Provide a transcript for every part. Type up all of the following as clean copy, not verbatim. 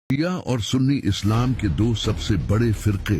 शिया और सुन्नी इस्लाम के दो सबसे बड़े फिरके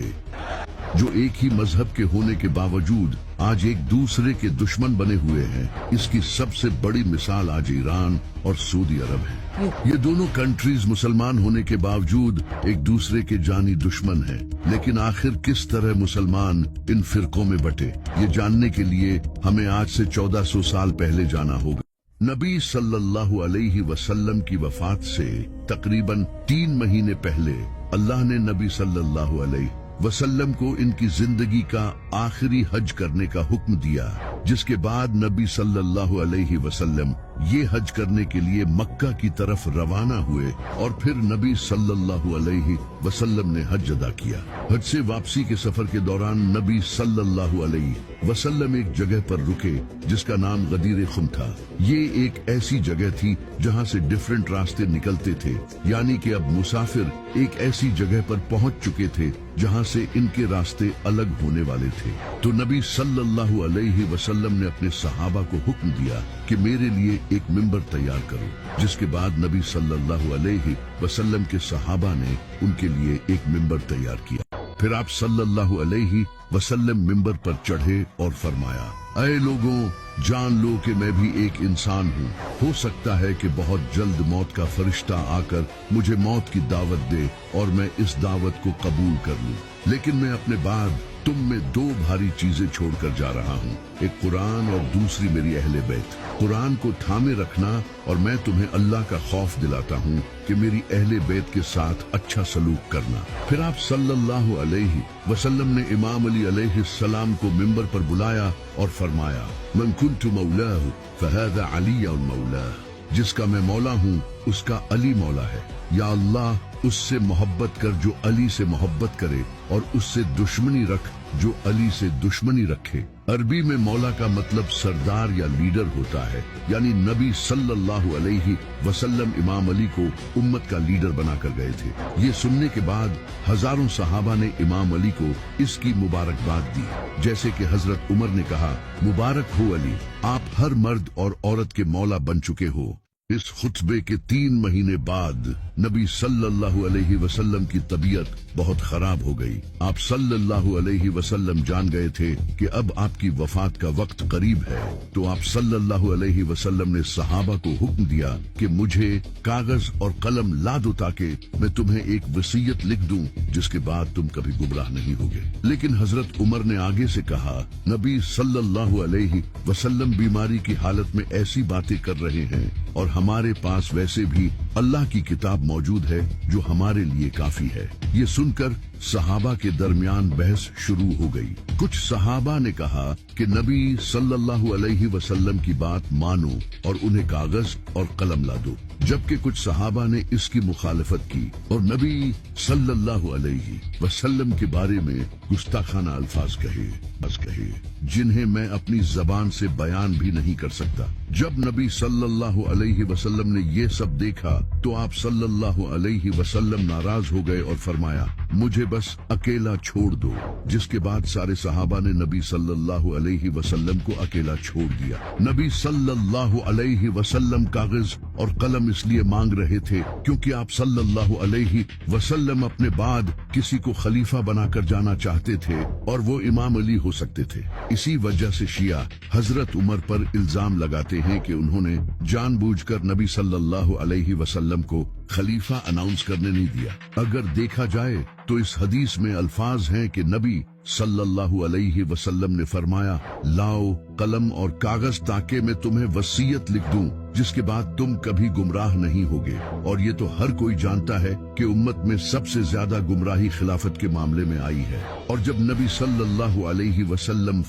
जो एक ही मजहब के होने के बावजूद आज एक दूसरे के दुश्मन बने हुए हैं। इसकी सबसे बड़ी मिसाल आज ईरान और सऊदी अरब है। ये दोनों कंट्रीज मुसलमान होने के बावजूद एक दूसरे के जानी दुश्मन हैं। लेकिन आखिर किस तरह मुसलमान इन फिरकों में बटे, ये जानने के लिए हमें आज से 1400 साल पहले जाना होगा। नबी सल्लल्लाहु अलैहि वसल्लम की वफात से तकरीबन 3 महीने पहले अल्लाह ने नबी सल्लल्लाहु अलैहि वसल्लम को इनकी जिंदगी का आखिरी हज करने का हुक्म दिया, जिसके बाद नबी सल्लल्लाहु अलैहि वसल्लम ये हज करने के लिए मक्का की तरफ रवाना हुए और फिर नबी सल्लल्लाहु अलैहि वसल्लम ने हज अदा किया। हज से वापसी के सफर के दौरान नबी सल्लल्लाहु अलैहि वसल्लम एक जगह पर रुके जिसका नाम गदीर खुम था। ये एक ऐसी जगह थी जहाँ से डिफरेंट रास्ते निकलते थे, यानी कि अब मुसाफिर एक ऐसी जगह पर पहुँच चुके थे जहाँ से इनके रास्ते अलग होने वाले थे। तो नबी सल्लल्लाहु अलैहि वसल्लम ने अपने सहाबा को हुक्म दिया कि मेरे लिए एक मिंबर तैयार करो, जिसके बाद नबी सल्लल्लाहु अलैहि वसल्लम के सहाबा ने उनके लिए एक मिंबर तैयार किया। फिर आप सल्लल्लाहु अलैहि वसल्लम मिंबर पर चढ़े और फरमाया, ऐ लोगों, जान लो कि मैं भी एक इंसान हूँ। हो सकता है कि बहुत जल्द मौत का फरिश्ता आकर मुझे मौत की दावत दे और मैं इस दावत को कबूल कर लूँ, लेकिन मैं अपने बाद तुम में 2 भारी चीजें छोड़कर जा रहा हूँ, एक कुरान और दूसरी मेरी अहले बैत। कुरान को थामे रखना और मैं तुम्हें अल्लाह का खौफ दिलाता हूँ कि मेरी अहले बैत के साथ अच्छा सलूक करना। फिर आप सल्लल्लाहु अलैहि वसल्लम ने इमाम अली अलैहिस्सलाम को मिंबर पर बुलाया और फरमाया, मन कुन्तु मौलाहु फहादा अलियुन मौलाह, जिसका मैं मौला हूँ उसका अली मौला है। या अल्लाह, उससे मोहब्बत कर जो अली से मोहब्बत करे और उससे दुश्मनी रख जो अली से दुश्मनी रखे। अरबी में मौला का मतलब सरदार या लीडर होता है, यानी नबी सल्लल्लाहु अलैहि वसल्लम इमाम अली को उम्मत का लीडर बनाकर गए थे। ये सुनने के बाद हजारों सहाबा ने इमाम अली को इसकी मुबारकबाद दी। जैसे कि हजरत उमर ने कहा, मुबारक हो अली, आप हर मर्द और औरत के मौला बन चुके हो। इस खुतबे के 3 महीने बाद नबी सल्लल्लाहु अलैहि वसल्लम की तबीयत बहुत खराब हो गई। आप सल्लल्लाहु अलैहि वसल्लम जान गए थे कि अब आपकी वफात का वक्त करीब है। तो आप सल्लल्लाहु अलैहि वसल्लम ने सहाबा को हुक्म दिया कि मुझे कागज और कलम ला दो ताकि मैं तुम्हें एक वसीयत लिख दूं, जिसके बाद तुम कभी गुमराह नहीं होगे। लेकिन हजरत उमर ने आगे से कहा, नबी सल्लल्लाहु अलैहि वसल्लम बीमारी की हालत में ऐसी बातें कर रहे हैं और हमारे पास वैसे भी अल्लाह की किताब मौजूद है जो हमारे लिए काफी है। ये सुनकर सहाबा के दरमियान बहस शुरू हो गई। कुछ सहाबा ने कहा कि नबी सल्लल्लाहु अलैहि वसल्लम की बात मानो और उन्हें कागज और कलम ला दो, जबकि कुछ सहाबा ने इसकी मुखालफत की और नबी सल्लल्लाहु अलैहि वसल्लम के बारे में गुस्ताखाना अल्फाज कहे जिन्हें मैं अपनी जबान से बयान भी नहीं कर सकता। जब नबी सल्लल्लाहु अलैहि वसल्लम ने ये सब देखा तो आप सल्लल्लाहु अलैहि वसल्लम नाराज हो गए और फरमाया, मुझे बस अकेला छोड़ दो। जिसके बाद सारे सहाबा ने नबी सल्लल्लाहु अलैहि वसल्लम को अकेला छोड़ दिया। नबी सल्लल्लाहु अलैहि वसल्लम कागज और कलम इसलिए मांग रहे थे क्योंकि आप सल्लल्लाहु अलैहि वसल्लम अपने बाद किसी को खलीफा बनाकर जाना चाहते थे और वो इमाम अली हो सकते थे। इसी वजह से शिया हजरत उमर पर इल्जाम लगाते हैं कि उन्होंने जानबूझकर नबी सल्लल्लाहु अलैहि वसल्लम को खलीफा अनाउंस करने नहीं दिया। अगर देखा जाए तो इस हदीस में अल्फाज हैं कि नबी सल्लल्लाहु अलैहि वसल्लम ने फरमाया, लाओ कलम और कागज ताकि मैं तुम्हें वसीयत लिख दूं, जिसके बाद तुम कभी गुमराह नहीं होगे। और ये तो हर कोई जानता है कि उम्मत में सबसे ज्यादा गुमराही खिलाफत के मामले में आई है। और जब नबी सल्लल्लाहु अलैहि वसल्लम